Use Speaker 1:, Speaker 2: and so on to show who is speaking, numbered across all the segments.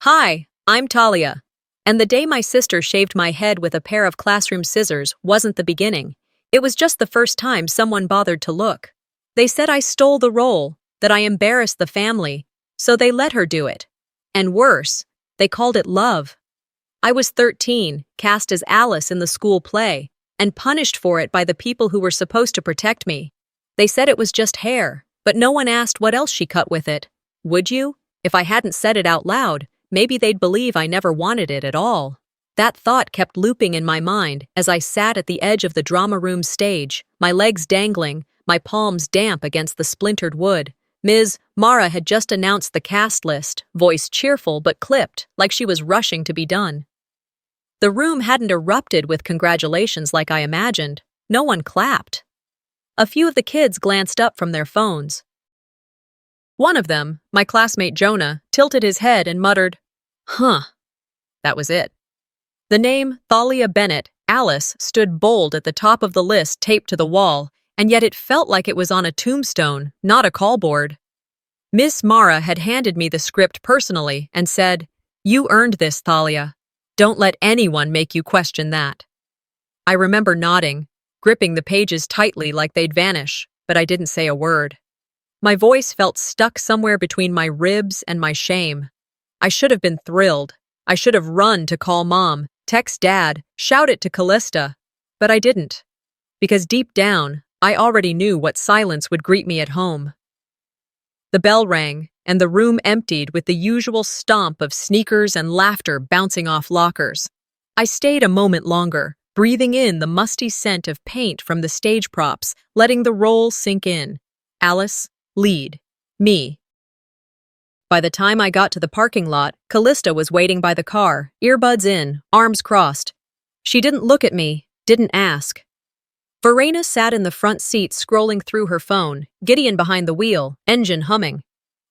Speaker 1: Hi, I'm Talia. And the day my sister shaved my head with a pair of classroom scissors wasn't the beginning. It was just the first time someone bothered to look. They said I stole the role, that I embarrassed the family, so they let her do it. And worse, they called it love. I was 13, cast as Alice in the school play, and punished for it by the people who were supposed to protect me. They said it was just hair, but no one asked what else she cut with it. Would you? If I hadn't said it out loud, maybe they'd believe I never wanted it at all. That thought kept looping in my mind as I sat at the edge of the drama room stage, my legs dangling, my palms damp against the splintered wood. Ms. Mara had just announced the cast list, voice cheerful but clipped, like she was rushing to be done. The room hadn't erupted with congratulations like I imagined. No one clapped. A few of the kids glanced up from their phones. One of them, my classmate Jonah, tilted his head and muttered, "Huh." That was it. The name Thalia Bennett, Alice, stood bold at the top of the list taped to the wall, and yet it felt like it was on a tombstone, not a callboard. Miss Mara had handed me the script personally and said, "You earned this, Thalia. Don't let anyone make you question that." I remember nodding, gripping the pages tightly like they'd vanish, but I didn't say a word. My voice felt stuck somewhere between my ribs and my shame. I should have been thrilled. I should have run to call Mom, text Dad, shout it to Callista. But I didn't. Because deep down, I already knew what silence would greet me at home. The bell rang, and the room emptied with the usual stomp of sneakers and laughter bouncing off lockers. I stayed a moment longer, breathing in the musty scent of paint from the stage props, letting the role sink in. Alice, lead. Me. By the time I got to the parking lot, Callista was waiting by the car, earbuds in, arms crossed. She didn't look at me, didn't ask. Verena sat in the front seat scrolling through her phone, Gideon behind the wheel, engine humming.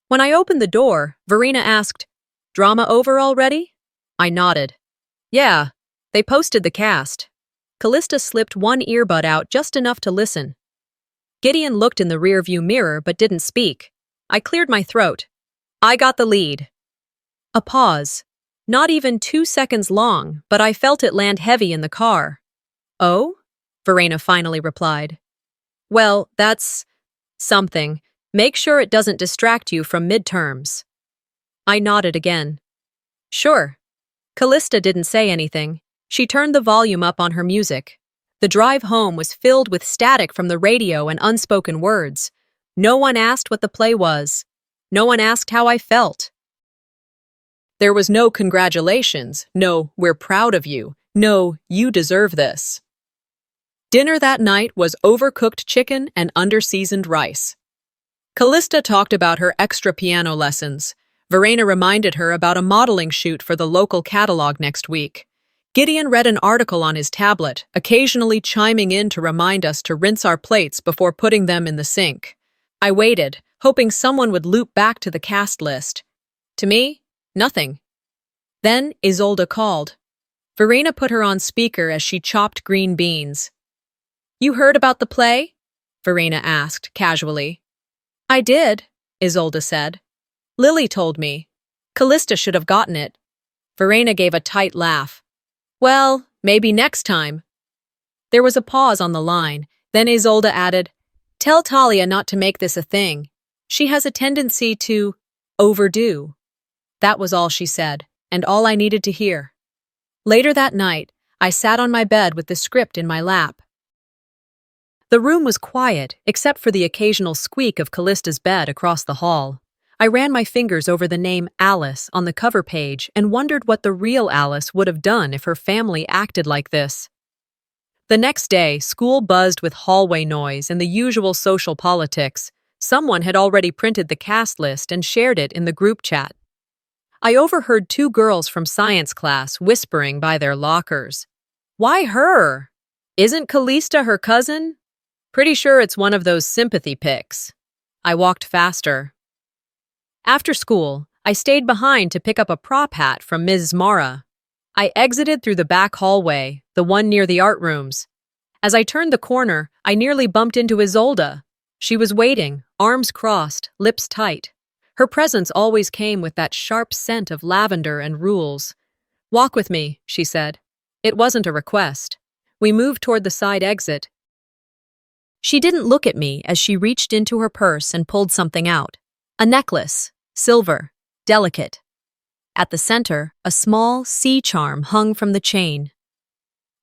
Speaker 1: When I opened the door, Verena asked, "Drama over already?" I nodded. "Yeah, they posted the cast." Callista slipped one earbud out just enough to listen. Gideon looked in the rearview mirror but didn't speak. I cleared my throat. "I got the lead." A pause. Not even 2 seconds long, but I felt it land heavy in the car. "Oh?" Verena finally replied. "Well, that's something. Make sure it doesn't distract you from midterms." I nodded again. "Sure." Callista didn't say anything. She turned the volume up on her music. The drive home was filled with static from the radio and unspoken words. No one asked what the play was. No one asked how I felt. There was no congratulations, no "we're proud of you," no "you deserve this." Dinner that night was overcooked chicken and under-seasoned rice. Callista talked about her extra piano lessons. Verena reminded her about a modeling shoot for the local catalog next week. Gideon read an article on his tablet, occasionally chiming in to remind us to rinse our plates before putting them in the sink. I waited, hoping someone would loop back to the cast list. To me, nothing. Then Isolde called. Verena put her on speaker as she chopped green beans. "You heard about the play?" Verena asked, casually. "I did," Isolde said. "Lily told me. Callista should have gotten it." Verena gave a tight laugh. "Well, maybe next time." There was a pause on the line, then Isolde added, "Tell Talia not to make this a thing. She has a tendency to overdo." That was all she said, and all I needed to hear. Later that night, I sat on my bed with the script in my lap. The room was quiet, except for the occasional squeak of Callista's bed across the hall. I ran my fingers over the name Alice on the cover page and wondered what the real Alice would have done if her family acted like this. The next day, school buzzed with hallway noise and the usual social politics. Someone had already printed the cast list and shared it in the group chat. I overheard 2 girls from science class whispering by their lockers. "Why her? Isn't Callista her cousin? Pretty sure it's one of those sympathy pics." I walked faster. After school, I stayed behind to pick up a prop hat from Ms. Mara. I exited through the back hallway, the one near the art rooms. As I turned the corner, I nearly bumped into Isolde. She was waiting, arms crossed, lips tight. Her presence always came with that sharp scent of lavender and rules. "Walk with me," she said. It wasn't a request. We moved toward the side exit. She didn't look at me as she reached into her purse and pulled something out. A necklace, silver, delicate. At the center, a small sea charm hung from the chain.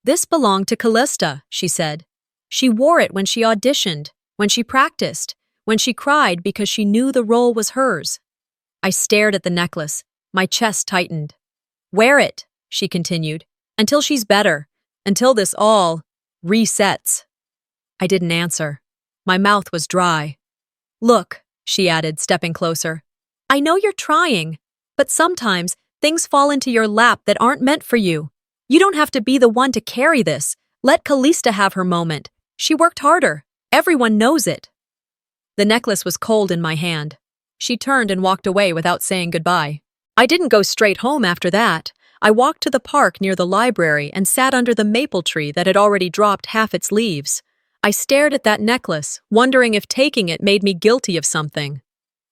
Speaker 1: "This belonged to Callista," she said. "She wore it when she auditioned, when she practiced, when she cried because she knew the role was hers." I stared at the necklace. My chest tightened. "Wear it," she continued, "until she's better, until this all resets." I didn't answer. My mouth was dry. "Look," she added, stepping closer. "I know you're trying, but sometimes things fall into your lap that aren't meant for you. You don't have to be the one to carry this. Let Callista have her moment. She worked harder. Everyone knows it." The necklace was cold in my hand. She turned and walked away without saying goodbye. I didn't go straight home after that. I walked to the park near the library and sat under the maple tree that had already dropped half its leaves. I stared at that necklace, wondering if taking it made me guilty of something.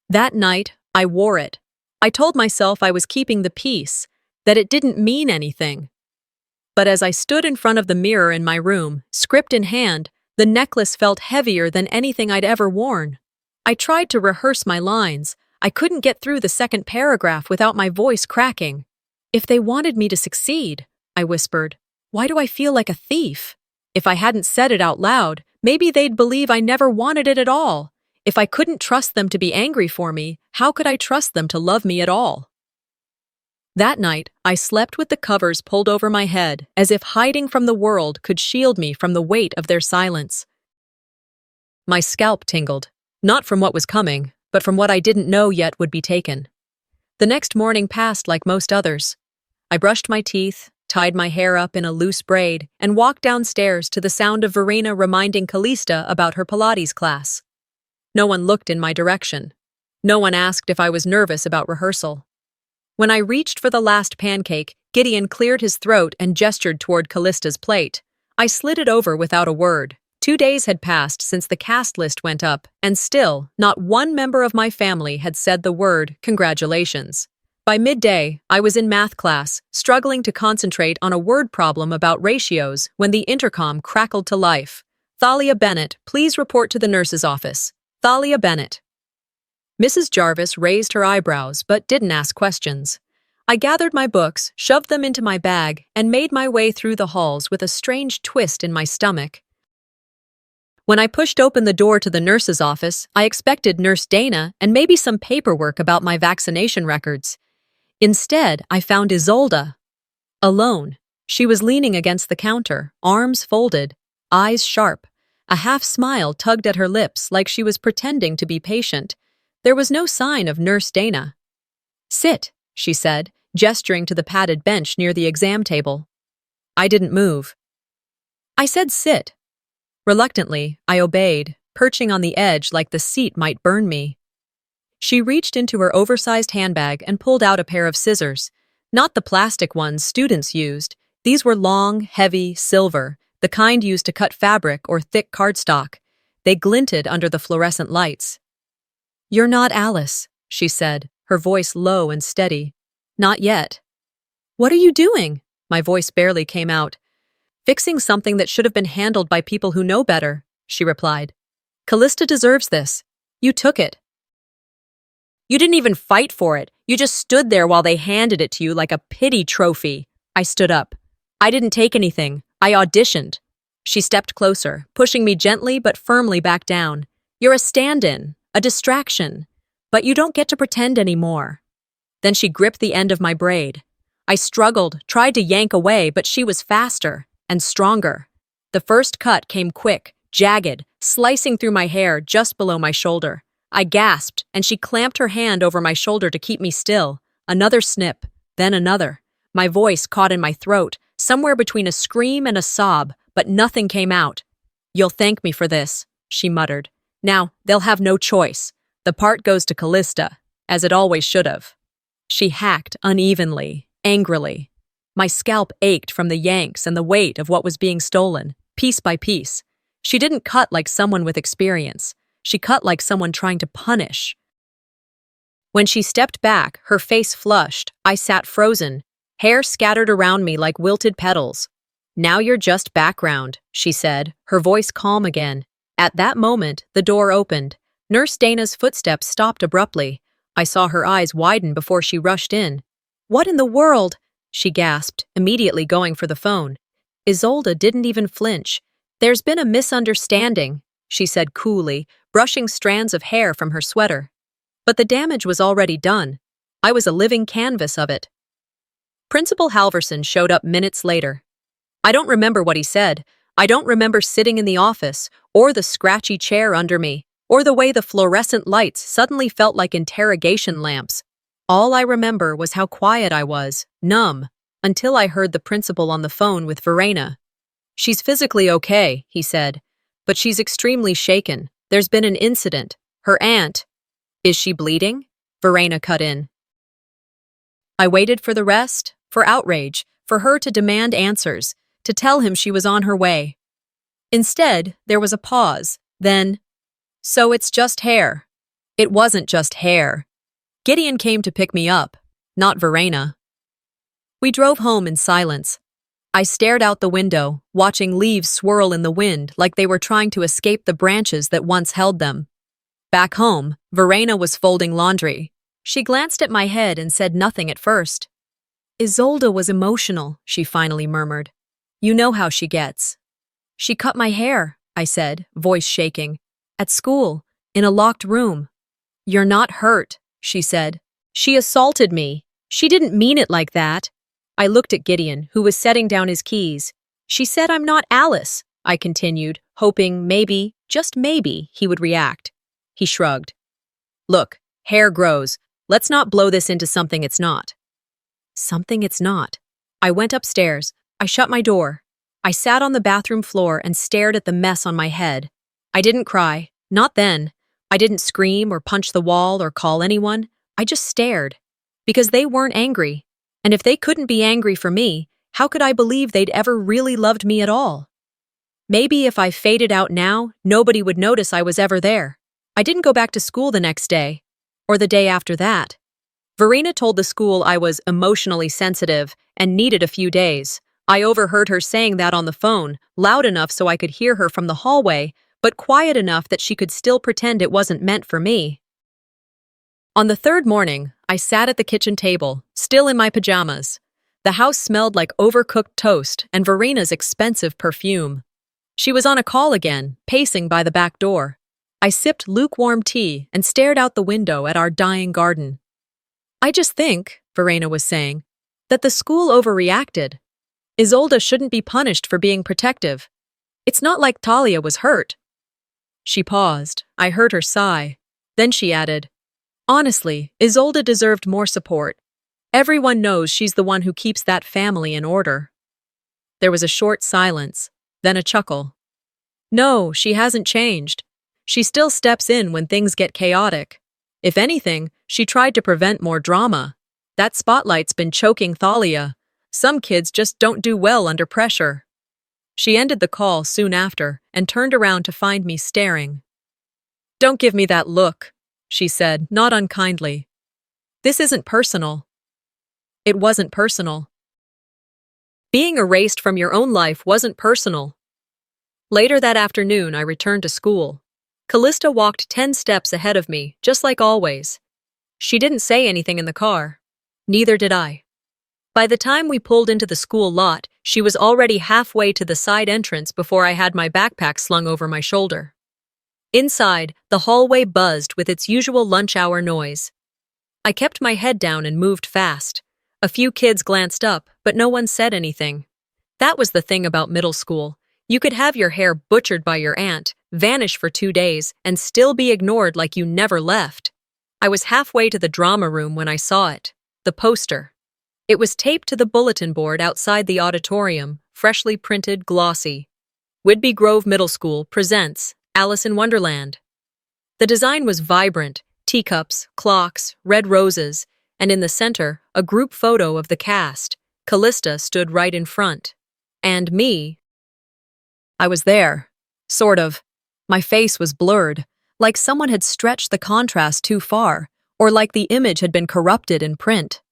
Speaker 1: That night, I wore it. I told myself I was keeping the peace, that it didn't mean anything. But as I stood in front of the mirror in my room, script in hand, the necklace felt heavier than anything I'd ever worn. I tried to rehearse my lines. I couldn't get through the second paragraph without my voice cracking. "If they wanted me to succeed," I whispered, "why do I feel like a thief? If I hadn't said it out loud, maybe they'd believe I never wanted it at all. If I couldn't trust them to be angry for me, how could I trust them to love me at all?" That night, I slept with the covers pulled over my head, as if hiding from the world could shield me from the weight of their silence. My scalp tingled, not from what was coming, but from what I didn't know yet would be taken. The next morning passed like most others. I brushed my teeth, tied my hair up in a loose braid, and walked downstairs to the sound of Verena reminding Callista about her Pilates class. No one looked in my direction. No one asked if I was nervous about rehearsal. When I reached for the last pancake, Gideon cleared his throat and gestured toward Callista's plate. I slid it over without a word. 2 days had passed since the cast list went up, and still, not one member of my family had said the word congratulations. By midday, I was in math class, struggling to concentrate on a word problem about ratios when the intercom crackled to life. "Thalia Bennett, please report to the nurse's office." Thalia Bennett. Mrs. Jarvis raised her eyebrows but didn't ask questions. I gathered my books, shoved them into my bag, and made my way through the halls with a strange twist in my stomach. When I pushed open the door to the nurse's office, I expected Nurse Dana and maybe some paperwork about my vaccination records. Instead, I found Isolde. Alone. She was leaning against the counter, arms folded, eyes sharp. A half-smile tugged at her lips like she was pretending to be patient. There was no sign of Nurse Dana. "Sit," she said, gesturing to the padded bench near the exam table. I didn't move. I said sit. Reluctantly, I obeyed, perching on the edge like the seat might burn me. She reached into her oversized handbag and pulled out a pair of scissors. Not the plastic ones students used. These were long, heavy, silver, the kind used to cut fabric or thick cardstock. They glinted under the fluorescent lights. "You're not Alice," she said, her voice low and steady. "Not yet." "What are you doing?" My voice barely came out. "Fixing something that should have been handled by people who know better," she replied. "Callista deserves this. You took it. You didn't even fight for it. You just stood there while they handed it to you like a pity trophy." I stood up. "I didn't take anything. I auditioned." She stepped closer, pushing me gently but firmly back down. "You're a stand-in, a distraction, but you don't get to pretend anymore." Then she gripped the end of my braid. I struggled, tried to yank away, but she was faster and stronger. The first cut came quick, jagged, slicing through my hair just below my shoulder. I gasped, and she clamped her hand over my shoulder to keep me still. Another snip, then another. My voice caught in my throat, somewhere between a scream and a sob, but nothing came out. "You'll thank me for this," she muttered. "Now, they'll have no choice. The part goes to Callista, as it always should have." She hacked unevenly, angrily. My scalp ached from the yanks and the weight of what was being stolen, piece by piece. She didn't cut like someone with experience. She cut like someone trying to punish. When she stepped back, her face flushed. I sat frozen, hair scattered around me like wilted petals. "Now you're just background," she said, her voice calm again. At that moment, the door opened. Nurse Dana's footsteps stopped abruptly. I saw her eyes widen before she rushed in. "What in the world?" she gasped, immediately going for the phone. Isolde didn't even flinch. "There's been a misunderstanding," she said coolly, brushing strands of hair from her sweater. But the damage was already done. I was a living canvas of it. Principal Halverson showed up minutes later. I don't remember what he said. I don't remember sitting in the office, or the scratchy chair under me, or the way the fluorescent lights suddenly felt like interrogation lamps. All I remember was how quiet I was, numb, until I heard the principal on the phone with Verena. "She's physically okay," he said, "but she's extremely shaken. There's been an incident. Her aunt—" "Is she bleeding?" Verena cut in. I waited for the rest, for outrage, for her to demand answers, to tell him she was on her way. Instead, there was a pause. Then, "So it's just hair." It wasn't just hair. Gideon came to pick me up, not Verena. We drove home in silence. I stared out the window, watching leaves swirl in the wind like they were trying to escape the branches that once held them. Back home, Verena was folding laundry. She glanced at my head and said nothing at first. "Isolde was emotional," she finally murmured. "You know how she gets." "She cut my hair," I said, voice shaking. "At school, in a locked room." "You're not hurt," she said. "She assaulted me. She didn't mean it like that." I looked at Gideon, who was setting down his keys. "She said I'm not Alice," I continued, hoping maybe, just maybe, he would react. He shrugged. "Look, hair grows. Let's not blow this into something it's not." Something it's not. I went upstairs. I shut my door. I sat on the bathroom floor and stared at the mess on my head. I didn't cry. Not then. I didn't scream or punch the wall or call anyone. I just stared. Because they weren't angry. And if they couldn't be angry for me, how could I believe they'd ever really loved me at all? Maybe if I faded out now, nobody would notice I was ever there. I didn't go back to school the next day. Or the day after that. Verena told the school I was emotionally sensitive and needed a few days. I overheard her saying that on the phone, loud enough so I could hear her from the hallway, but quiet enough that she could still pretend it wasn't meant for me. On the third morning, I sat at the kitchen table, still in my pajamas. The house smelled like overcooked toast and Verena's expensive perfume. She was on a call again, pacing by the back door. I sipped lukewarm tea and stared out the window at our dying garden. "I just think," Verena was saying, "that the school overreacted. Isolde shouldn't be punished for being protective. It's not like Talia was hurt." She paused. I heard her sigh. Then she added, "Honestly, Isolde deserved more support. Everyone knows she's the one who keeps that family in order." There was a short silence, then a chuckle. "No, she hasn't changed. She still steps in when things get chaotic. If anything, she tried to prevent more drama. That spotlight's been choking Thalia. Some kids just don't do well under pressure." She ended the call soon after and turned around to find me staring. "Don't give me that look," she said, not unkindly. "This isn't personal." It wasn't personal. Being erased from your own life wasn't personal. Later that afternoon, I returned to school. Callista walked 10 steps ahead of me, just like always. She didn't say anything in the car. Neither did I. By the time we pulled into the school lot, she was already halfway to the side entrance before I had my backpack slung over my shoulder. Inside, the hallway buzzed with its usual lunch hour noise. I kept my head down and moved fast. A few kids glanced up, but no one said anything. That was the thing about middle school. You could have your hair butchered by your aunt, vanish for 2 days, and still be ignored like you never left. I was halfway to the drama room when I saw it. The poster. It was taped to the bulletin board outside the auditorium, freshly printed, glossy. Whidbey Grove Middle School presents Alice in Wonderland. The design was vibrant, teacups, clocks, red roses, and in the center, a group photo of the cast. Callista stood right in front. And me. I was there. Sort of. My face was blurred, like someone had stretched the contrast too far, or like the image had been corrupted in print.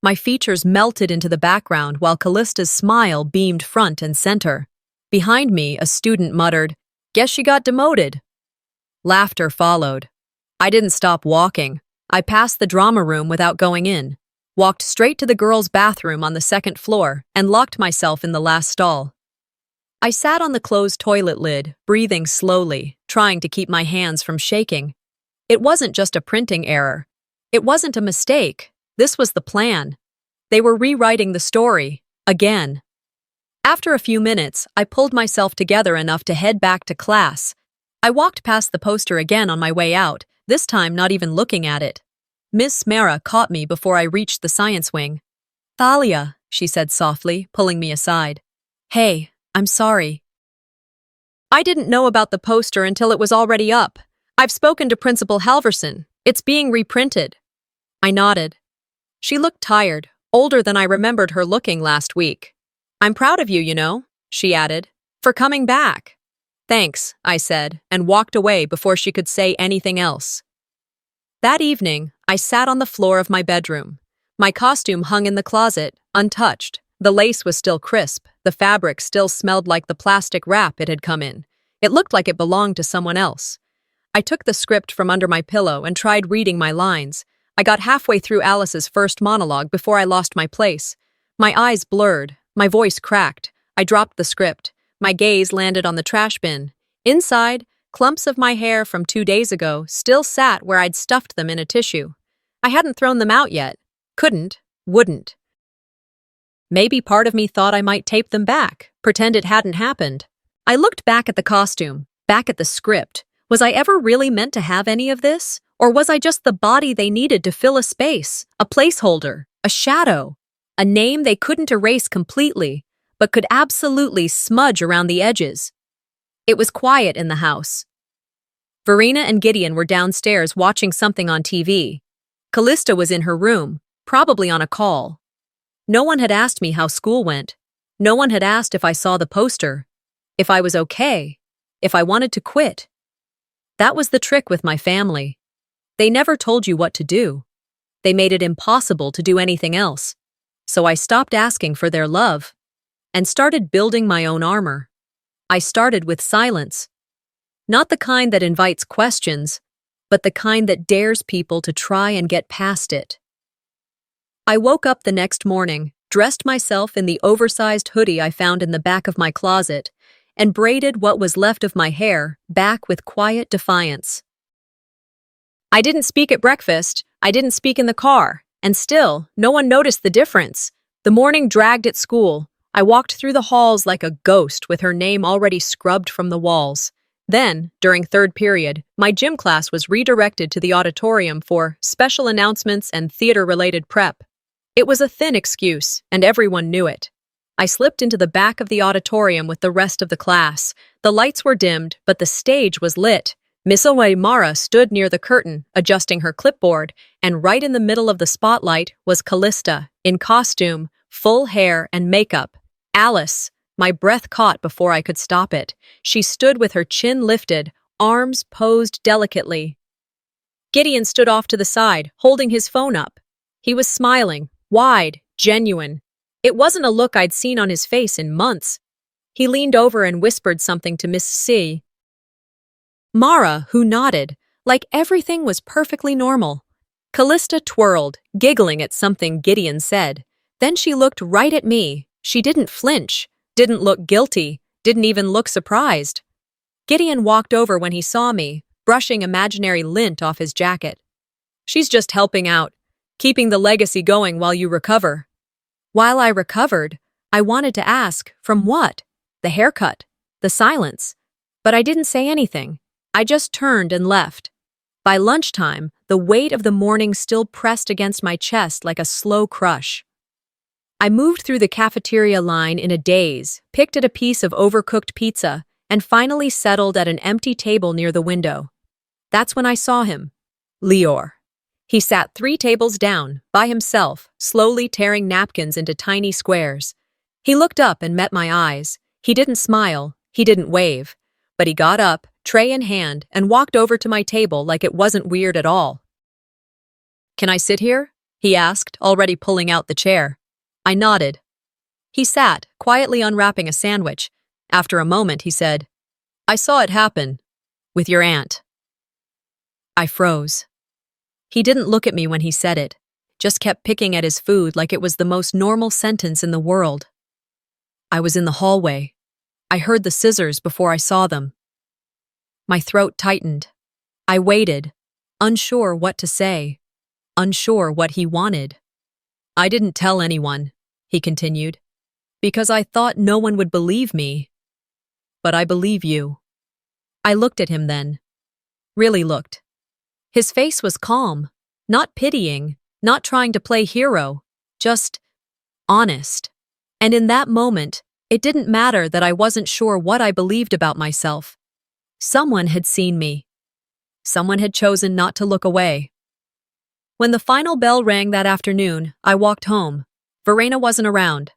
Speaker 1: My features melted into the background while Callista's smile beamed front and center. Behind me, a student muttered, "Guess she got demoted." Laughter followed. I didn't stop walking. I passed the drama room without going in, walked straight to the girls' bathroom on the second floor, and locked myself in the last stall. I sat on the closed toilet lid, breathing slowly, trying to keep my hands from shaking. It wasn't just a printing error. It wasn't a mistake. This was the plan. They were rewriting the story, again. After a few minutes, I pulled myself together enough to head back to class. I walked past the poster again on my way out, this time not even looking at it. Miss Mara caught me before I reached the science wing. "Thalia," she said softly, pulling me aside. "Hey, I'm sorry. I didn't know about the poster until it was already up. I've spoken to Principal Halverson. It's being reprinted." I nodded. She looked tired, older than I remembered her looking last week. "I'm proud of you, you know," she added, "for coming back." "Thanks," I said, and walked away before she could say anything else. That evening, I sat on the floor of my bedroom. My costume hung in the closet, untouched. The lace was still crisp, the fabric still smelled like the plastic wrap it had come in. It looked like it belonged to someone else. I took the script from under my pillow and tried reading my lines. I got halfway through Alice's first monologue before I lost my place. My eyes blurred, my voice cracked. I dropped the script. My gaze landed on the trash bin. Inside, clumps of my hair from 2 days ago still sat where I'd stuffed them in a tissue. I hadn't thrown them out yet. Couldn't, wouldn't. Maybe part of me thought I might tape them back, pretend it hadn't happened. I looked back at the costume, back at the script. Was I ever really meant to have any of this? Or was I just the body they needed to fill a space, a placeholder, a shadow, a name they couldn't erase completely, but could absolutely smudge around the edges? It was quiet in the house. Verena and Gideon were downstairs watching something on TV. Callista was in her room, probably on a call. No one had asked me how school went. No one had asked if I saw the poster, if I was okay, if I wanted to quit. That was the trick with my family. They never told you what to do. They made it impossible to do anything else. So I stopped asking for their love and started building my own armor. I started with silence. Not the kind that invites questions, but the kind that dares people to try and get past it. I woke up the next morning, dressed myself in the oversized hoodie I found in the back of my closet, and braided what was left of my hair back with quiet defiance. I didn't speak at breakfast, I didn't speak in the car, and still, no one noticed the difference. The morning dragged at school. I walked through the halls like a ghost with her name already scrubbed from the walls. Then, during third period, my gym class was redirected to the auditorium for special announcements and theater-related prep. It was a thin excuse, and everyone knew it. I slipped into the back of the auditorium with the rest of the class. The lights were dimmed, but the stage was lit. Miss Mara stood near the curtain, adjusting her clipboard, and right in the middle of the spotlight was Callista, in costume, full hair, and makeup. Alice. My breath caught before I could stop it. She stood with her chin lifted, arms posed delicately. Gideon stood off to the side, holding his phone up. He was smiling, wide, genuine. It wasn't a look I'd seen on his face in months. He leaned over and whispered something to Miss C. Mara, who nodded, like everything was perfectly normal. Callista twirled, giggling at something Gideon said. Then she looked right at me. She didn't flinch, didn't look guilty, didn't even look surprised. Gideon walked over when he saw me, brushing imaginary lint off his jacket. "She's just helping out, keeping the legacy going while you recover." While I recovered, I wanted to ask, from what? The haircut, the silence. But I didn't say anything. I just turned and left. By lunchtime, the weight of the morning still pressed against my chest like a slow crush. I moved through the cafeteria line in a daze, picked at a piece of overcooked pizza, and finally settled at an empty table near the window. That's when I saw him. Lior. He sat 3 tables down, by himself, slowly tearing napkins into tiny squares. He looked up and met my eyes. He didn't smile, he didn't wave. But he got up, tray in hand, and walked over to my table like it wasn't weird at all. Can I sit here? He asked, already pulling out the chair. I nodded. He sat, quietly unwrapping a sandwich. After a moment, he said, I saw it happen. With your aunt. I froze. He didn't look at me when he said it, just kept picking at his food like it was the most normal sentence in the world. I was in the hallway. I heard the scissors before I saw them. My throat tightened. I waited, unsure what to say, unsure what he wanted. I didn't tell anyone, he continued, because I thought no one would believe me. But I believe you. I looked at him then. Really looked. His face was calm, not pitying, not trying to play hero, just honest. And in that moment, it didn't matter that I wasn't sure what I believed about myself. Someone had seen me. Someone had chosen not to look away. When the final bell rang that afternoon, I walked home. Verena wasn't around.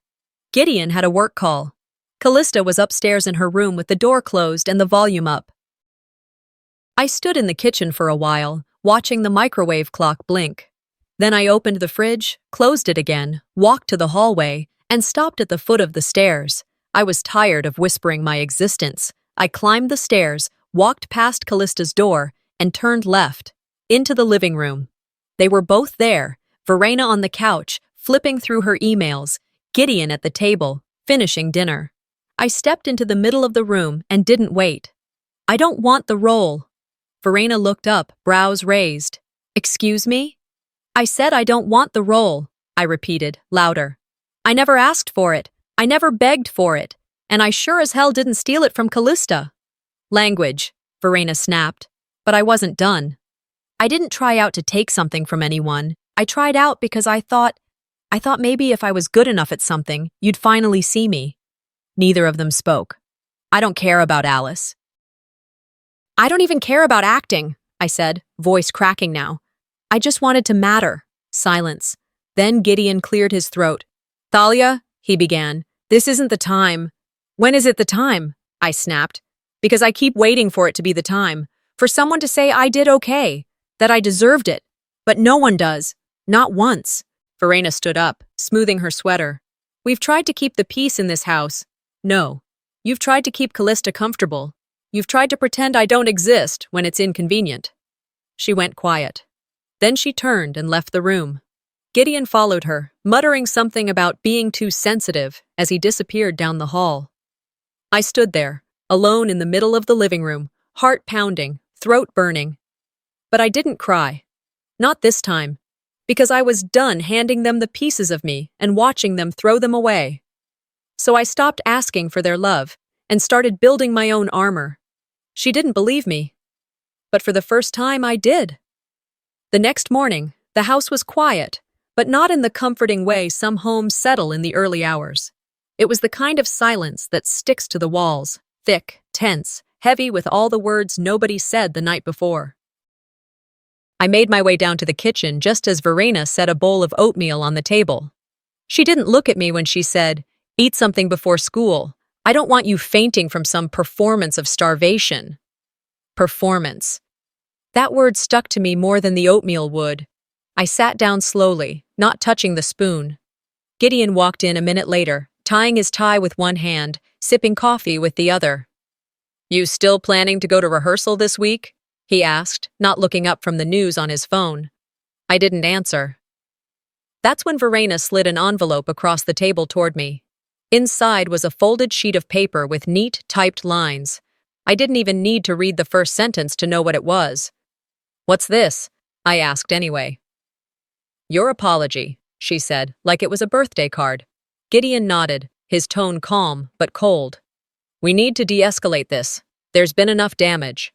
Speaker 1: Gideon had a work call. Callista was upstairs in her room with the door closed and the volume up. I stood in the kitchen for a while, watching the microwave clock blink. Then I opened the fridge, closed it again, walked to the hallway, and stopped at the foot of the stairs. I was tired of whispering my existence. I climbed the stairs, walked past Callista's door, and turned left, into the living room. They were both there, Verena on the couch, flipping through her emails, Gideon at the table, finishing dinner. I stepped into the middle of the room and didn't wait. I don't want the role. Verena looked up, brows raised. Excuse me? I said I don't want the role, I repeated, louder. I never asked for it. I never begged for it. And I sure as hell didn't steal it from Callista. Language, Verena snapped. But I wasn't done. I didn't try out to take something from anyone. I tried out because I thought maybe if I was good enough at something, you'd finally see me. Neither of them spoke. I don't care about Alice. I don't even care about acting, I said, voice cracking now. I just wanted to matter. Silence. Then Gideon cleared his throat. Thalia, he began, this isn't the time. When is it the time? I snapped. Because I keep waiting for it to be the time. For someone to say I did okay. That I deserved it. But no one does. Not once. Verena stood up, smoothing her sweater. We've tried to keep the peace in this house. No. You've tried to keep Callista comfortable. You've tried to pretend I don't exist when it's inconvenient. She went quiet. Then she turned and left the room. Gideon followed her, muttering something about being too sensitive as he disappeared down the hall. I stood there, alone in the middle of the living room, heart pounding, throat burning. But I didn't cry. Not this time. Because I was done handing them the pieces of me and watching them throw them away. So I stopped asking for their love and started building my own armor. She didn't believe me. But for the first time, I did. The next morning, the house was quiet, but not in the comforting way some homes settle in the early hours. It was the kind of silence that sticks to the walls, thick, tense, heavy with all the words nobody said the night before. I made my way down to the kitchen just as Verena set a bowl of oatmeal on the table. She didn't look at me when she said, "Eat something before school. I don't want you fainting from some performance of starvation." Performance. That word stuck to me more than the oatmeal would. I sat down slowly, not touching the spoon. Gideon walked in a minute later, tying his tie with one hand, sipping coffee with the other. "You still planning to go to rehearsal this week?" he asked, not looking up from the news on his phone. I didn't answer. That's when Verena slid an envelope across the table toward me. Inside was a folded sheet of paper with neat, typed lines. I didn't even need to read the first sentence to know what it was. "What's this?" I asked anyway. "Your apology," she said, like it was a birthday card. Gideon nodded, his tone calm but cold. "We need to de-escalate this. There's been enough damage."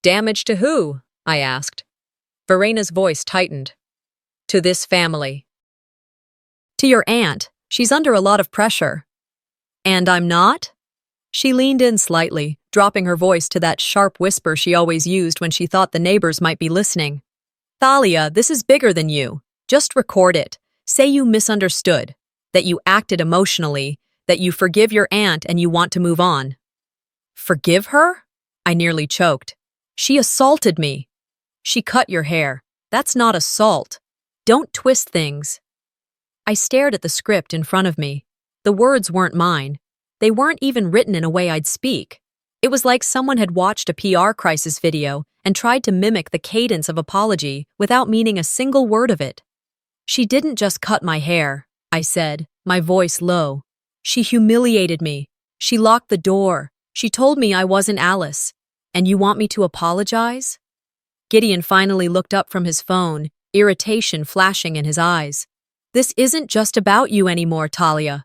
Speaker 1: "Damage to who?" I asked. Verena's voice tightened. "To this family." "To your aunt. She's under a lot of pressure." "And I'm not?" She leaned in slightly, dropping her voice to that sharp whisper she always used when she thought the neighbors might be listening. "Thalia, this is bigger than you. Just record it. Say you misunderstood, that you acted emotionally, that you forgive your aunt and you want to move on." "Forgive her?" I nearly choked. "She assaulted me." "She cut your hair. That's not assault. Don't twist things. I stared at the script in front of me. The words weren't mine. They weren't even written in a way I'd speak. It was like someone had watched a PR crisis video and tried to mimic the cadence of apology without meaning a single word of it. She didn't just cut my hair, I said, my voice low. She humiliated me. She locked the door. She told me I wasn't Alice. And you want me to apologize? Gideon finally looked up from his phone, irritation flashing in his eyes. This isn't just about you anymore, Talia.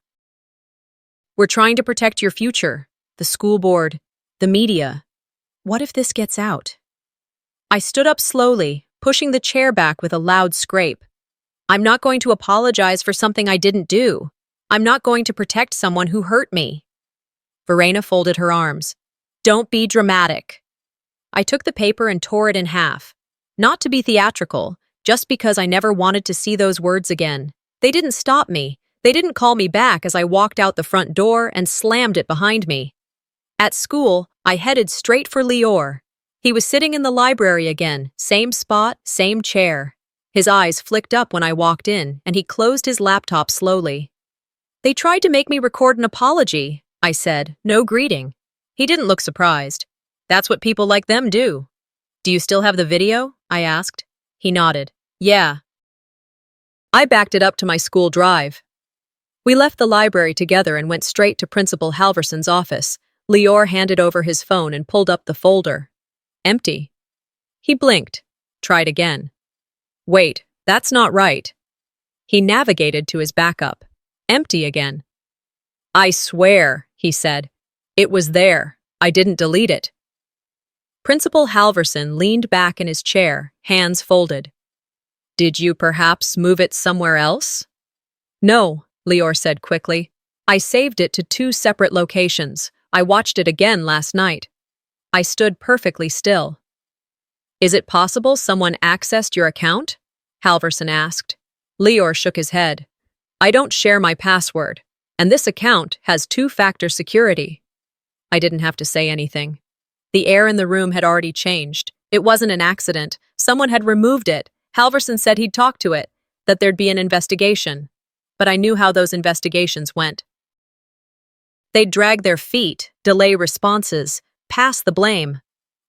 Speaker 1: We're trying to protect your future, the school board, the media. What if this gets out? I stood up slowly, pushing the chair back with a loud scrape. I'm not going to apologize for something I didn't do. I'm not going to protect someone who hurt me. Verena folded her arms. Don't be dramatic. I took the paper and tore it in half. Not to be theatrical, just because I never wanted to see those words again. They didn't stop me. They didn't call me back as I walked out the front door and slammed it behind me. At school, I headed straight for Lior. He was sitting in the library again, same spot, same chair. His eyes flicked up when I walked in, and he closed his laptop slowly. They tried to make me record an apology, I said, no greeting. He didn't look surprised. That's what people like them do. Do you still have the video? I asked. He nodded. Yeah. I backed it up to my school drive. We left the library together and went straight to Principal Halverson's office. Lior handed over his phone and pulled up the folder. Empty. He blinked. Tried again. Wait, that's not right. He navigated to his backup. Empty again. I swear, he said. It was there. I didn't delete it. Principal Halverson leaned back in his chair, hands folded. Did you perhaps move it somewhere else? No, Lior said quickly. I saved it to 2 separate locations. I watched it again last night. I stood perfectly still. Is it possible someone accessed your account? Halverson asked. Lior shook his head. I don't share my password, and this account has 2-factor security. I didn't have to say anything. The air in the room had already changed. It wasn't an accident. Someone had removed it. Halverson said he'd talk to it, that there'd be an investigation. But I knew how those investigations went. They'd drag their feet, delay responses, pass the blame.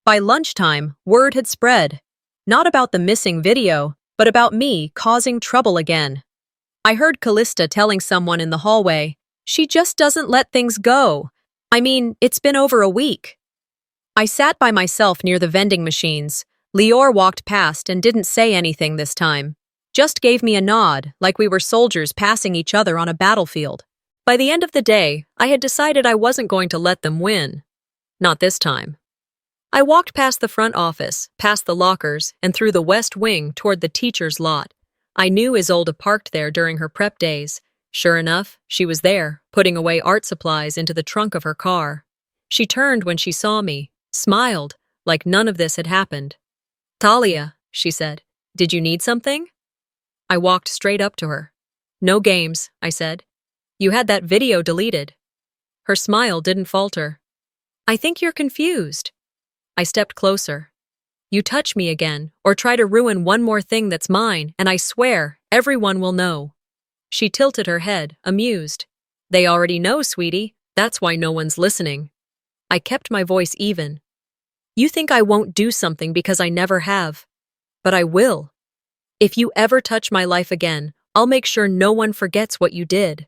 Speaker 1: By lunchtime, word had spread. Not about the missing video, but about me causing trouble again. I heard Callista telling someone in the hallway, she just doesn't let things go. I mean, it's been over a week. I sat by myself near the vending machines. Lior walked past and didn't say anything this time. Just gave me a nod, like we were soldiers passing each other on a battlefield. By the end of the day, I had decided I wasn't going to let them win. Not this time. I walked past the front office, past the lockers, and through the west wing toward the teacher's lot. I knew Isolde parked there during her prep days. Sure enough, she was there, putting away art supplies into the trunk of her car. She turned when she saw me, smiled, like none of this had happened. Talia, she said, did you need something? I walked straight up to her. No games, I said. You had that video deleted. Her smile didn't falter. I think you're confused. I stepped closer. You touch me again, or try to ruin one more thing that's mine, and I swear, everyone will know. She tilted her head, amused. They already know, sweetie. That's why no one's listening. I kept my voice even. You think I won't do something because I never have. But I will. If you ever touch my life again, I'll make sure no one forgets what you did.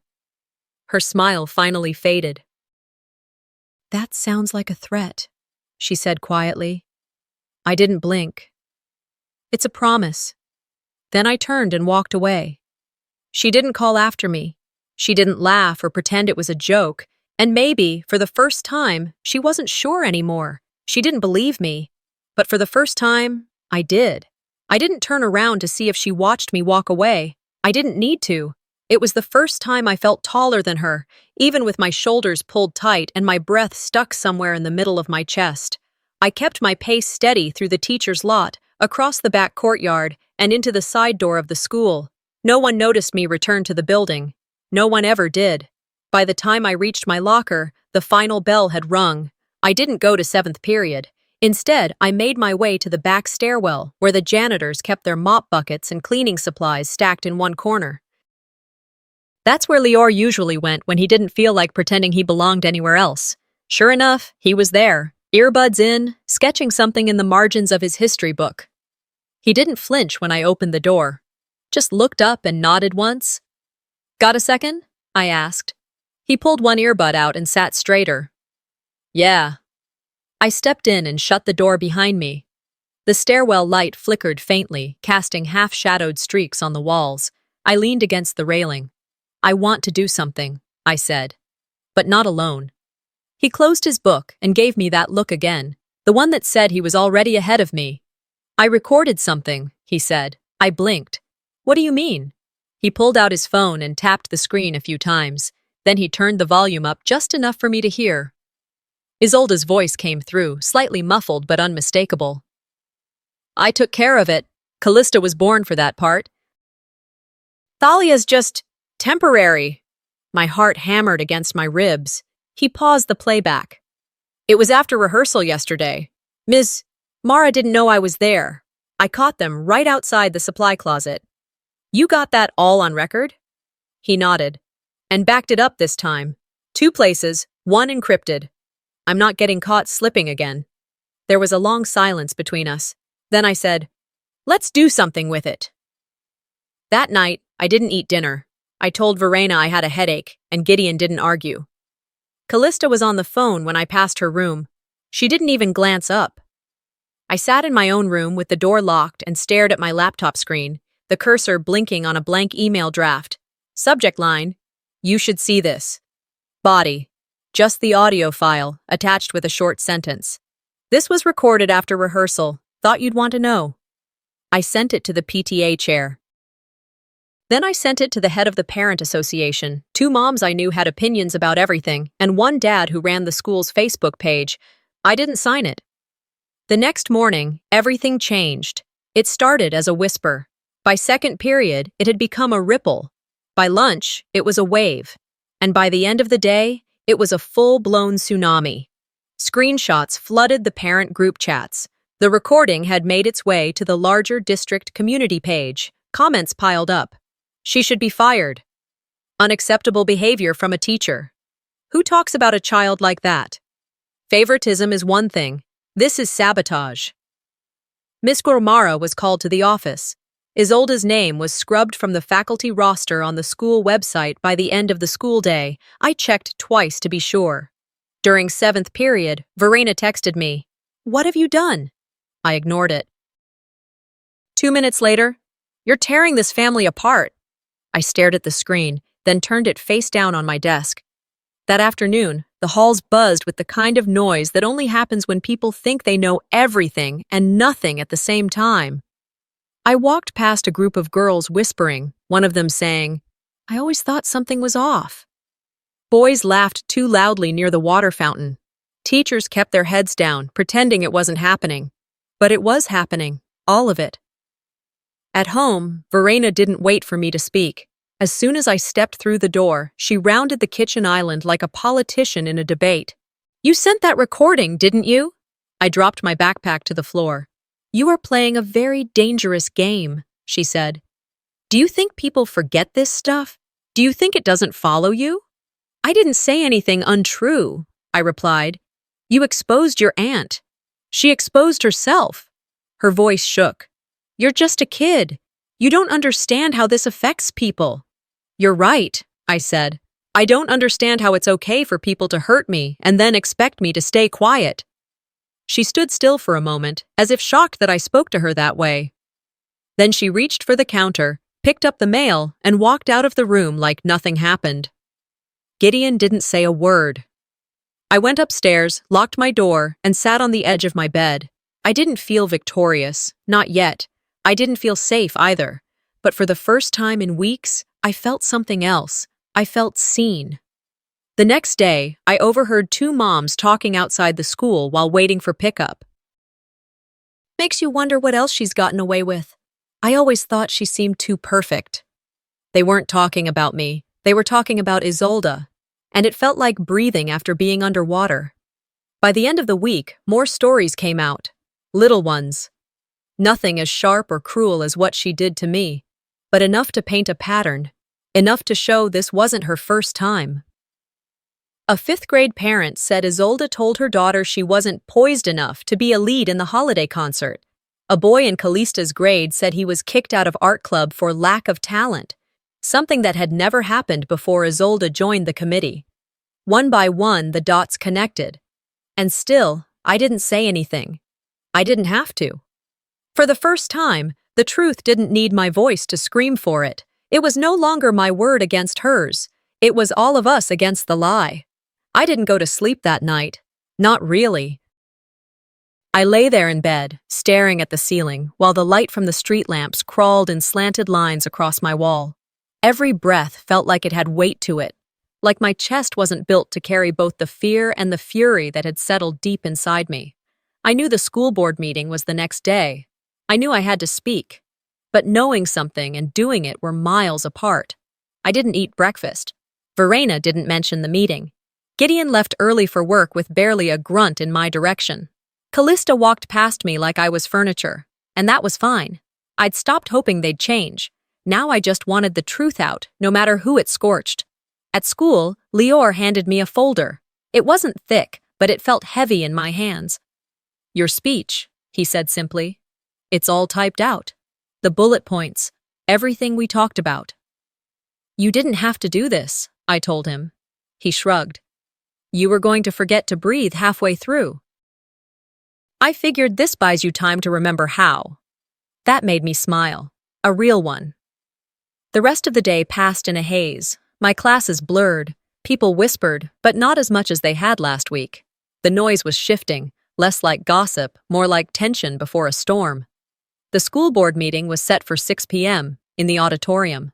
Speaker 1: Her smile finally faded. That sounds like a threat, she said quietly. I didn't blink. It's a promise. Then I turned and walked away. She didn't call after me. She didn't laugh or pretend it was a joke, and maybe, for the first time, she wasn't sure anymore. She didn't believe me. But for the first time, I did. I didn't turn around to see if she watched me walk away. I didn't need to. It was the first time I felt taller than her, even with my shoulders pulled tight and my breath stuck somewhere in the middle of my chest. I kept my pace steady through the teacher's lot, across the back courtyard, and into the side door of the school. No one noticed me return to the building. No one ever did. By the time I reached my locker, the final bell had rung. I didn't go to 7th period. Instead, I made my way to the back stairwell, where the janitors kept their mop buckets and cleaning supplies stacked in one corner. That's where Lior usually went when he didn't feel like pretending he belonged anywhere else. Sure enough, he was there, earbuds in, sketching something in the margins of his history book. He didn't flinch when I opened the door, just looked up and nodded once. "Got a second?" I asked. He pulled one earbud out and sat straighter. "Yeah." I stepped in and shut the door behind me. The stairwell light flickered faintly, casting half-shadowed streaks on the walls. I leaned against the railing. "I want to do something," I said. "But not alone." He closed his book and gave me that look again, the one that said he was already ahead of me. "I recorded something," he said. I blinked. "What do you mean?" He pulled out his phone and tapped the screen a few times. Then he turned the volume up just enough for me to hear. Isolde's voice came through, slightly muffled but unmistakable. "I took care of it. Callista was born for that part. Thalia's just temporary." My heart hammered against my ribs. He paused the playback. "It was after rehearsal yesterday. Ms. Mara didn't know I was there. I caught them right outside the supply closet. You got that all on record?" He nodded. "And backed it up this time. 2 places, 1 encrypted. I'm not getting caught slipping again." There was a long silence between us. Then I said, "Let's do something with it." That night, I didn't eat dinner. I told Verena I had a headache, and Gideon didn't argue. Callista was on the phone when I passed her room. She didn't even glance up. I sat in my own room with the door locked and stared at my laptop screen, the cursor blinking on a blank email draft. Subject line, "You should see this." Body, just the audio file, attached with a short sentence. "This was recorded after rehearsal. Thought you'd want to know." I sent it to the PTA chair. Then I sent it to the head of the parent association, 2 moms I knew had opinions about everything, and 1 dad who ran the school's Facebook page. I didn't sign it. The next morning, everything changed. It started as a whisper. By second period, it had become a ripple. By lunch, it was a wave. And by the end of the day, it was a full-blown tsunami. Screenshots flooded the parent group chats. The recording had made its way to the larger district community page. Comments piled up. "She should be fired." "Unacceptable behavior from a teacher." "Who talks about a child like that?" "Favoritism is one thing. This is sabotage." Miss Gormara was called to the office. Isolde's name was scrubbed from the faculty roster on the school website by the end of the school day. I checked twice to be sure. During 7th period, Verena texted me, "What have you done?" I ignored it. 2 minutes later, "You're tearing this family apart." I stared at the screen, then turned it face down on my desk. That afternoon, the halls buzzed with the kind of noise that only happens when people think they know everything and nothing at the same time. I walked past a group of girls whispering, one of them saying, "I always thought something was off." Boys laughed too loudly near the water fountain. Teachers kept their heads down, pretending it wasn't happening. But it was happening, all of it. At home, Verena didn't wait for me to speak. As soon as I stepped through the door, she rounded the kitchen island like a politician in a debate. "You sent that recording, didn't you?" I dropped my backpack to the floor. "You are playing a very dangerous game," she said. "Do you think people forget this stuff? Do you think it doesn't follow you?" "I didn't say anything untrue," I replied. "You exposed your aunt. She exposed herself." Her voice shook. "You're just a kid. You don't understand how this affects people." "You're right," I said. "I don't understand how it's okay for people to hurt me and then expect me to stay quiet." She stood still for a moment, as if shocked that I spoke to her that way. Then she reached for the counter, picked up the mail, and walked out of the room like nothing happened. Gideon didn't say a word. I went upstairs, locked my door, and sat on the edge of my bed. I didn't feel victorious, not yet. I didn't feel safe either. But for the first time in weeks, I felt something else. I felt seen. The next day, I overheard 2 moms talking outside the school while waiting for pickup. "Makes you wonder what else she's gotten away with. I always thought she seemed too perfect." They weren't talking about me. They were talking about Isolde, and it felt like breathing after being underwater. By the end of the week, more stories came out. Little ones. Nothing as sharp or cruel as what she did to me, but enough to paint a pattern, enough to show this wasn't her first time. A fifth-grade parent said Isolde told her daughter she wasn't poised enough to be a lead in the holiday concert. A boy in Callista's grade said he was kicked out of art club for lack of talent, something that had never happened before Isolde joined the committee. One by one, the dots connected. And still, I didn't say anything. I didn't have to. For the first time, the truth didn't need my voice to scream for it. It was no longer my word against hers. It was all of us against the lie. I didn't go to sleep that night. Not really. I lay there in bed, staring at the ceiling, while the light from the street lamps crawled in slanted lines across my wall. Every breath felt like it had weight to it, like my chest wasn't built to carry both the fear and the fury that had settled deep inside me. I knew the school board meeting was the next day. I knew I had to speak. But knowing something and doing it were miles apart. I didn't eat breakfast. Verena didn't mention the meeting. Gideon left early for work with barely a grunt in my direction. Callista walked past me like I was furniture, and that was fine. I'd stopped hoping they'd change. Now I just wanted the truth out, no matter who it scorched. At school, Lior handed me a folder. It wasn't thick, but it felt heavy in my hands. "Your speech," he said simply. "It's all typed out. The bullet points, everything we talked about." "You didn't have to do this," I told him. He shrugged. "You were going to forget to breathe halfway through." "I figured this buys you time to remember how." That made me smile. A real one. The rest of the day passed in a haze. My classes blurred. People whispered, but not as much as they had last week. The noise was shifting, less like gossip, more like tension before a storm. The school board meeting was set for 6 p.m. in the auditorium.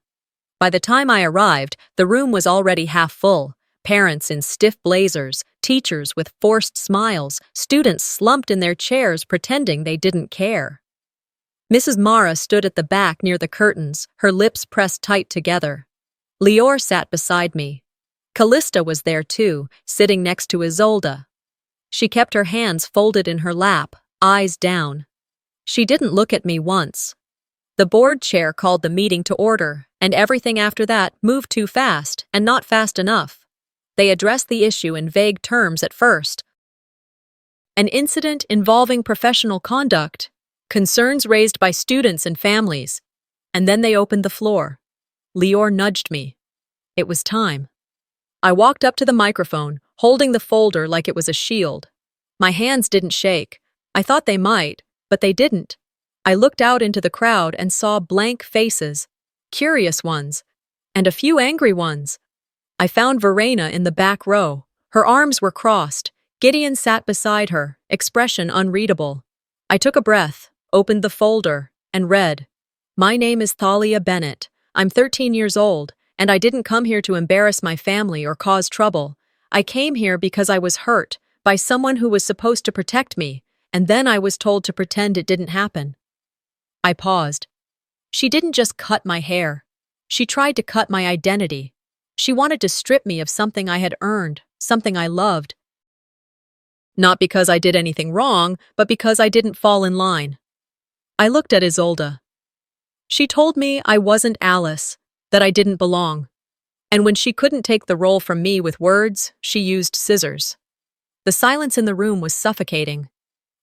Speaker 1: By the time I arrived, the room was already half full. Parents in stiff blazers, teachers with forced smiles, students slumped in their chairs pretending they didn't care. Mrs. Mara stood at the back near the curtains, her lips pressed tight together. Lior sat beside me. Callista was there too, sitting next to Isolde. She kept her hands folded in her lap, eyes down. She didn't look at me once. The board chair called the meeting to order, and everything after that moved too fast and not fast enough. They addressed the issue in vague terms at first. An incident involving professional conduct, concerns raised by students and families, and then they opened the floor. Lior nudged me. It was time. I walked up to the microphone, holding the folder like it was a shield. My hands didn't shake. I thought they might, but they didn't. I looked out into the crowd and saw blank faces, curious ones, and a few angry ones. I found Verena in the back row. Her arms were crossed. Gideon sat beside her, expression unreadable. I took a breath, opened the folder, and read, "My name is Thalia Bennett. I'm 13 years old, and I didn't come here to embarrass my family or cause trouble. I came here because I was hurt by someone who was supposed to protect me, and then I was told to pretend it didn't happen." I paused. She didn't just cut my hair. She tried to cut my identity. She wanted to strip me of something I had earned, something I loved. Not because I did anything wrong, but because I didn't fall in line. I looked at Isolde. She told me I wasn't Alice, that I didn't belong. And when she couldn't take the role from me with words, she used scissors. The silence in the room was suffocating.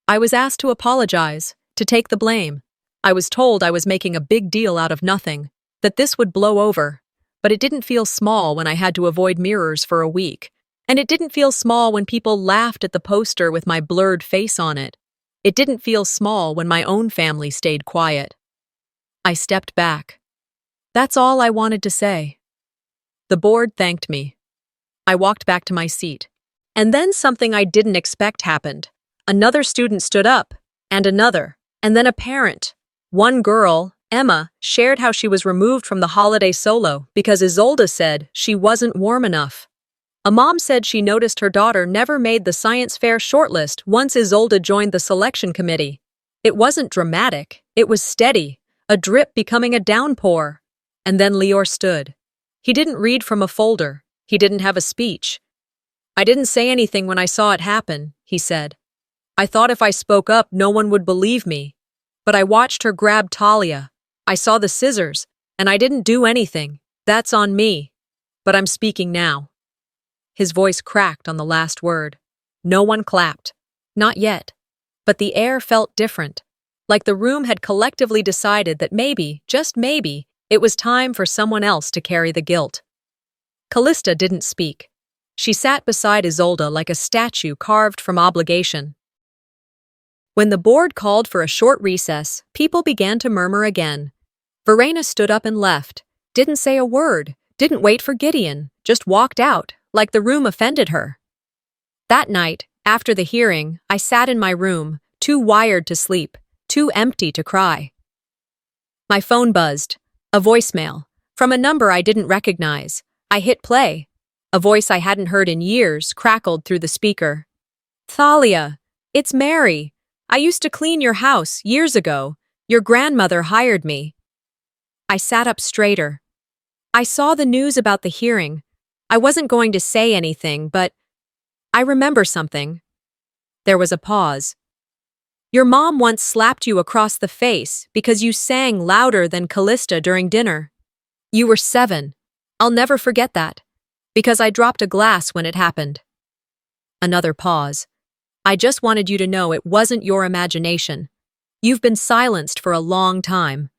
Speaker 1: I was asked to apologize, to take the blame. I was told I was making a big deal out of nothing, that this would blow over. But it didn't feel small when I had to avoid mirrors for a week. And it didn't feel small when people laughed at the poster with my blurred face on it. It didn't feel small when my own family stayed quiet. I stepped back. That's all I wanted to say. The board thanked me. I walked back to my seat. And then something I didn't expect happened. Another student stood up, and another, and then a parent. One girl, Emma, shared how she was removed from the holiday solo because Isolde said she wasn't warm enough. A mom said she noticed her daughter never made the science fair shortlist once Isolde joined the selection committee. It wasn't dramatic, it was steady, a drip becoming a downpour. And then Lior stood. He didn't read from a folder. He didn't have a speech. I didn't say anything when I saw it happen, he said. I thought if I spoke up, no one would believe me. But I watched her grab Talia. I saw the scissors, and I didn't do anything. That's on me. But I'm speaking now. His voice cracked on the last word. No one clapped. Not yet. But the air felt different, like the room had collectively decided that maybe, just maybe, it was time for someone else to carry the guilt. Callista didn't speak. She sat beside Isolde like a statue carved from obligation. When the board called for a short recess, people began to murmur again. Verena stood up and left, didn't say a word, didn't wait for Gideon, just walked out, like the room offended her. That night, after the hearing, I sat in my room, too wired to sleep, too empty to cry. My phone buzzed. A voicemail. From a number I didn't recognize. I hit play. A voice I hadn't heard in years crackled through the speaker. Thalia, it's Mary. I used to clean your house years ago. Your grandmother hired me. I sat up straighter. I saw the news about the hearing. I wasn't going to say anything, but I remember something. There was a pause. Your mom once slapped you across the face because you sang louder than Callista during dinner. You were 7. I'll never forget that, because I dropped a glass when it happened. Another pause. I just wanted you to know it wasn't your imagination. You've been silenced for a long time.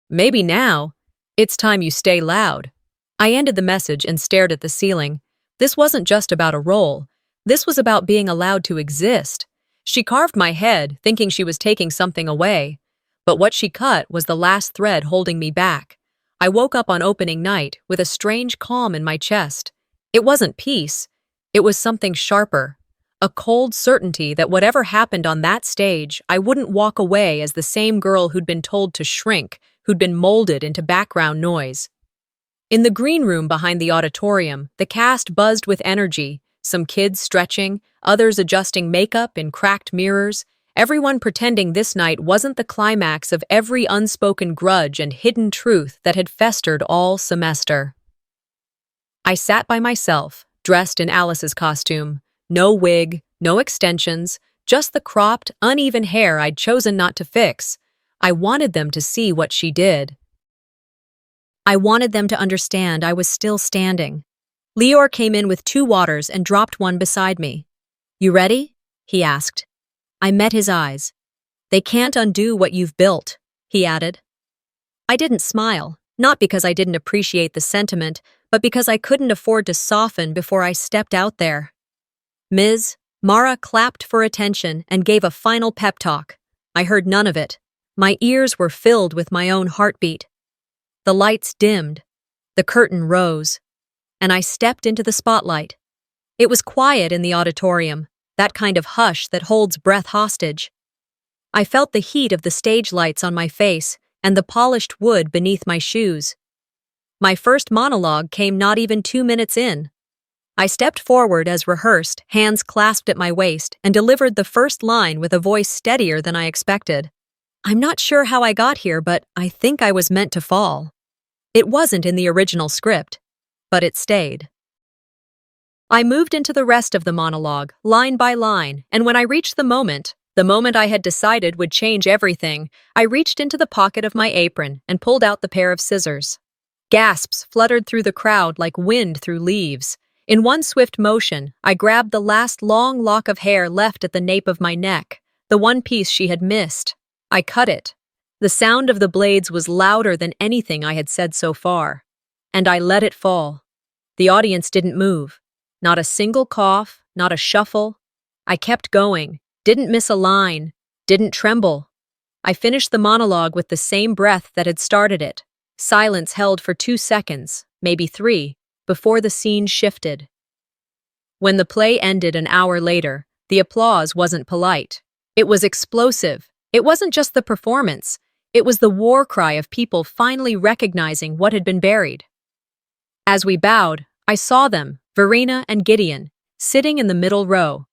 Speaker 1: Maybe now, it's time you stay loud. I ended the message and stared at the ceiling. This wasn't just about a role. This was about being allowed to exist. She carved my head, thinking she was taking something away. But what she cut was the last thread holding me back. I woke up on opening night with a strange calm in my chest. It wasn't peace. It was something sharper. A cold certainty that whatever happened on that stage, I wouldn't walk away as the same girl who'd been told to shrink, who'd been molded into background noise. In the green room behind the auditorium, the cast buzzed with energy. Some kids stretching, others adjusting makeup in cracked mirrors, everyone pretending this night wasn't the climax of every unspoken grudge and hidden truth that had festered all semester. I sat by myself, dressed in Alice's costume. No wig, no extensions, just the cropped, uneven hair I'd chosen not to fix. I wanted them to see what she did. I wanted them to understand I was still standing. Leor came in with 2 waters and dropped one beside me. You ready? He asked. I met his eyes. They can't undo what you've built, he added. I didn't smile, not because I didn't appreciate the sentiment, but because I couldn't afford to soften before I stepped out there. Ms. Mara clapped for attention and gave a final pep talk. I heard none of it. My ears were filled with my own heartbeat. The lights dimmed. The curtain rose. And I stepped into the spotlight. It was quiet in the auditorium, that kind of hush that holds breath hostage. I felt the heat of the stage lights on my face and the polished wood beneath my shoes. My first monologue came not even 2 minutes in. I stepped forward as rehearsed, hands clasped at my waist, and delivered the first line with a voice steadier than I expected. I'm not sure how I got here, but I think I was meant to fall. It wasn't in the original script, but it stayed. I moved into the rest of the monologue, line by line, and when I reached the moment I had decided would change everything, I reached into the pocket of my apron and pulled out the pair of scissors. Gasps fluttered through the crowd like wind through leaves. In one swift motion, I grabbed the last long lock of hair left at the nape of my neck, the one piece she had missed. I cut it. The sound of the blades was louder than anything I had said so far. And I let it fall. The audience didn't move. Not a single cough, not a shuffle. I kept going, didn't miss a line, didn't tremble. I finished the monologue with the same breath that had started it. Silence held for 2 seconds, maybe 3, before the scene shifted. When the play ended an hour later, the applause wasn't polite. It was explosive. It wasn't just the performance. It was the war cry of people finally recognizing what had been buried. As we bowed, I saw them, Verena and Gideon, sitting in the middle row.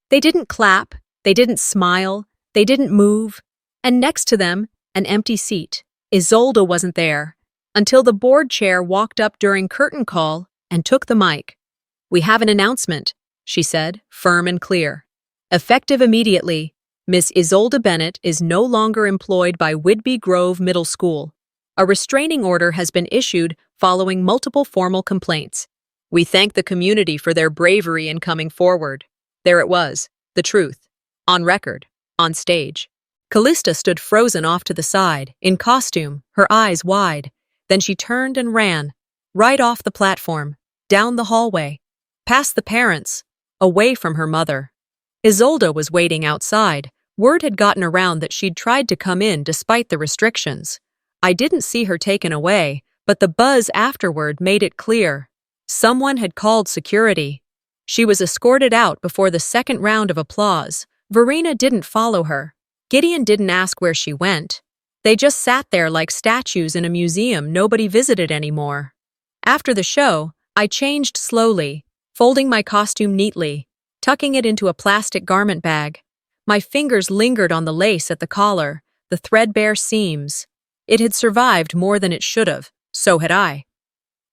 Speaker 1: They didn't clap, they didn't smile, they didn't move, and next to them, an empty seat. Isolde wasn't there, until the board chair walked up during curtain call and took the mic. We have an announcement, she said, firm and clear. Effective immediately, Miss Isolde Bennett is no longer employed by Whidbey Grove Middle School. A restraining order has been issued following multiple formal complaints. We thank the community for their bravery in coming forward. There it was, the truth. On record, on stage. Callista stood frozen off to the side, in costume, her eyes wide. Then she turned and ran, right off the platform, down the hallway, past the parents, away from her mother. Isolde was waiting outside. Word had gotten around that she'd tried to come in despite the restrictions. I didn't see her taken away, but the buzz afterward made it clear. Someone had called security. She was escorted out before the second round of applause. Verena didn't follow her. Gideon didn't ask where she went. They just sat there like statues in a museum nobody visited anymore. After the show, I changed slowly, folding my costume neatly, tucking it into a plastic garment bag. My fingers lingered on the lace at the collar, the threadbare seams. It had survived more than it should have, so had I.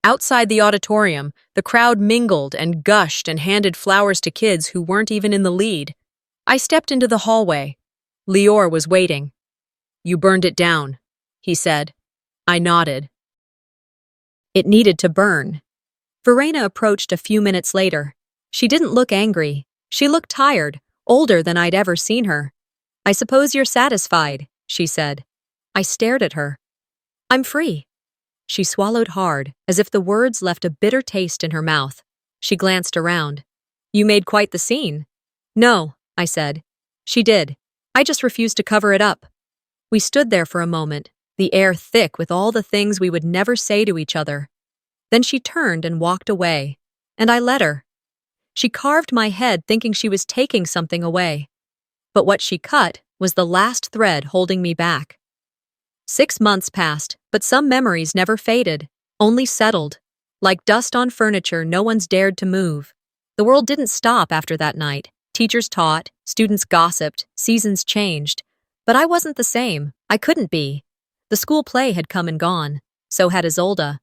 Speaker 1: Outside the auditorium, the crowd mingled and gushed and handed flowers to kids who weren't even in the lead. I stepped into the hallway. Lior was waiting. "You burned it down," he said. I nodded. It needed to burn. Verena approached a few minutes later. She didn't look angry. She looked tired, older than I'd ever seen her. "I suppose you're satisfied," she said. I stared at her. "I'm free." She swallowed hard, as if the words left a bitter taste in her mouth. She glanced around. "You made quite the scene." "No," I said. "She did. I just refused to cover it up." We stood there for a moment, the air thick with all the things we would never say to each other. Then she turned and walked away, and I let her. She carved my head thinking she was taking something away. But what she cut was the last thread holding me back. 6 months passed, but some memories never faded, only settled. Like dust on furniture no one's dared to move. The world didn't stop after that night. Teachers taught, students gossiped, seasons changed. But I wasn't the same. I couldn't be. The school play had come and gone. So had Isolde.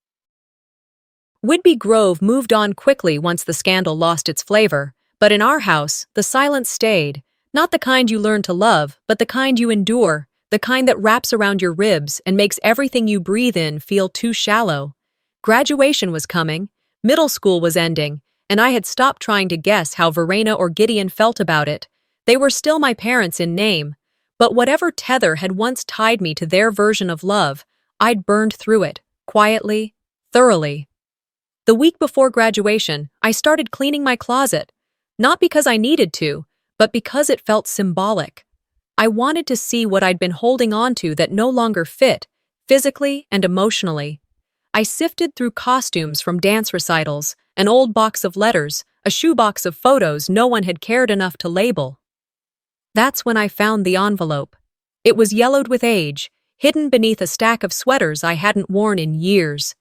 Speaker 1: Whidbey Grove moved on quickly once the scandal lost its flavor, but in our house, the silence stayed. Not the kind you learn to love, but the kind you endure, the kind that wraps around your ribs and makes everything you breathe in feel too shallow. Graduation was coming, middle school was ending, and I had stopped trying to guess how Verena or Gideon felt about it. They were still my parents in name, but whatever tether had once tied me to their version of love, I'd burned through it, quietly, thoroughly. The week before graduation, I started cleaning my closet, not because I needed to, but because it felt symbolic. I wanted to see what I'd been holding on to that no longer fit, physically and emotionally. I sifted through costumes from dance recitals, an old box of letters, a shoebox of photos no one had cared enough to label. That's when I found the envelope. It was yellowed with age, hidden beneath a stack of sweaters I hadn't worn in years.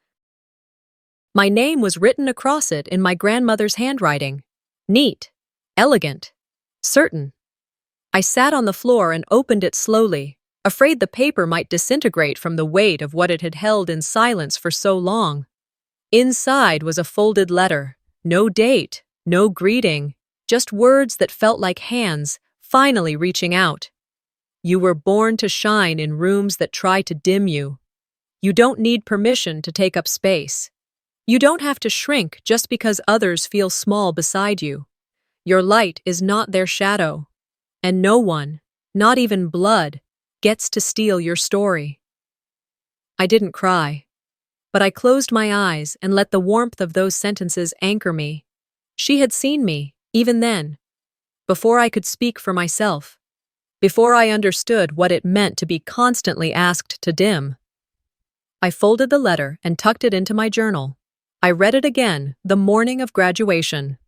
Speaker 1: My name was written across it in my grandmother's handwriting. Neat, elegant, certain. I sat on the floor and opened it slowly, afraid the paper might disintegrate from the weight of what it had held in silence for so long. Inside was a folded letter. No date, no greeting, just words that felt like hands, finally reaching out. You were born to shine in rooms that try to dim you. You don't need permission to take up space. You don't have to shrink just because others feel small beside you. Your light is not their shadow. And no one, not even blood, gets to steal your story. I didn't cry, but I closed my eyes and let the warmth of those sentences anchor me. She had seen me, even then, before I could speak for myself, before I understood what it meant to be constantly asked to dim. I folded the letter and tucked it into my journal. I read it again the morning of graduation.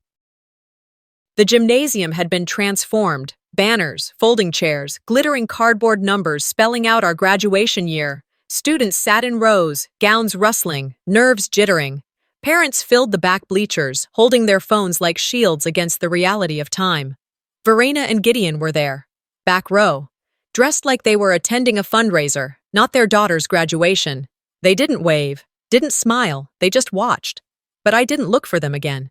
Speaker 1: The gymnasium had been transformed. Banners, folding chairs, glittering cardboard numbers spelling out our graduation year. Students sat in rows, gowns rustling, nerves jittering. Parents filled the back bleachers, holding their phones like shields against the reality of time. Verena and Gideon were there, back row, dressed like they were attending a fundraiser, not their daughter's graduation. They didn't wave, didn't smile, they just watched. But I didn't look for them again.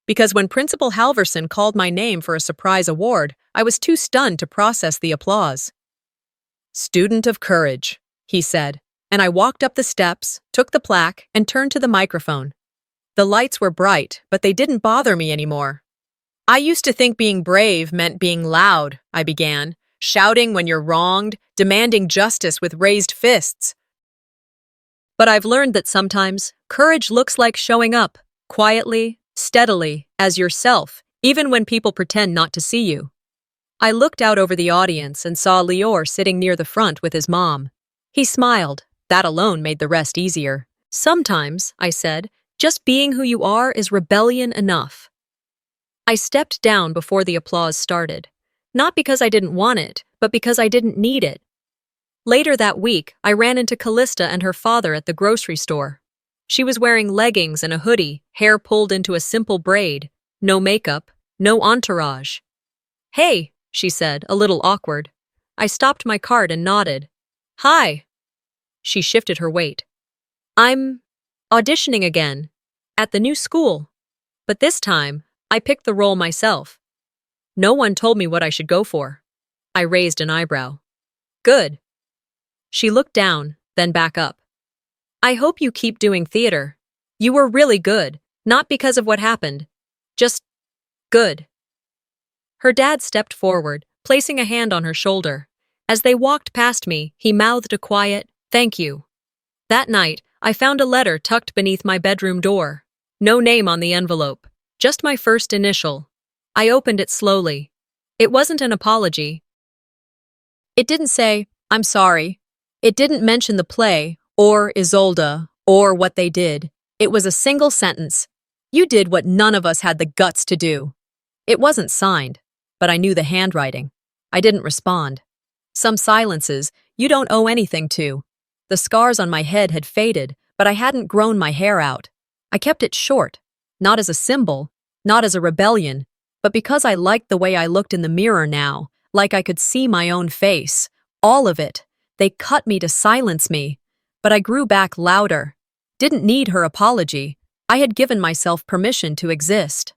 Speaker 1: because when Principal Halverson called my name for a surprise award, I was too stunned to process the applause. "Student of courage," he said, and I walked up the steps, took the plaque, and turned to the microphone. The lights were bright, but they didn't bother me anymore. "I used to think being brave meant being loud," I began, "shouting when you're wronged, demanding justice with raised fists. But I've learned that sometimes courage looks like showing up, quietly, steadily, as yourself, even when people pretend not to see you." I looked out over the audience and saw Lior sitting near the front with his mom. He smiled. That alone made the rest easier. "Sometimes," I said, "just being who you are is rebellion enough." I stepped down before the applause started. Not because I didn't want it, but because I didn't need it. Later that week, I ran into Callista and her father at the grocery store. She was wearing leggings and a hoodie, hair pulled into a simple braid. No makeup, no entourage. "Hey," she said, a little awkward. I stopped my cart and nodded. "Hi." She shifted her weight. "I'm auditioning again, at the new school. But this time, I picked the role myself. No one told me what I should go for." I raised an eyebrow. "Good." She looked down, then back up. "I hope you keep doing theater. You were really good, not because of what happened. Just good." Her dad stepped forward, placing a hand on her shoulder. As they walked past me, he mouthed a quiet, "Thank you." That night, I found a letter tucked beneath my bedroom door. No name on the envelope, just my first initial. I opened it slowly. It wasn't an apology. It didn't say, "I'm sorry." It didn't mention the play, or Isolde, or what they did. It was a single sentence. "You did what none of us had the guts to do." It wasn't signed, but I knew the handwriting. I didn't respond. Some silences you don't owe anything to. The scars on my head had faded, but I hadn't grown my hair out. I kept it short, not as a symbol, not as a rebellion, but because I liked the way I looked in the mirror now, like I could see my own face. All of it. They cut me to silence me, but I grew back louder. Didn't need her apology. I had given myself permission to exist.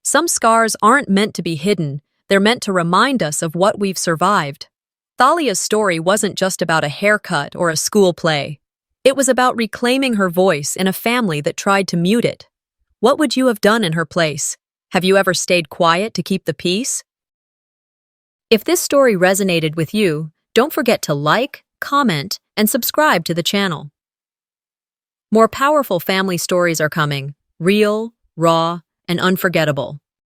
Speaker 1: Some scars aren't meant to be hidden. They're meant to remind us of what we've survived. Thalia's story wasn't just about a haircut or a school play. It was about reclaiming her voice in a family that tried to mute it. What would you have done in her place? Have you ever stayed quiet to keep the peace? If this story resonated with you, don't forget to like, comment, and subscribe to the channel. More powerful family stories are coming, real, raw, and unforgettable.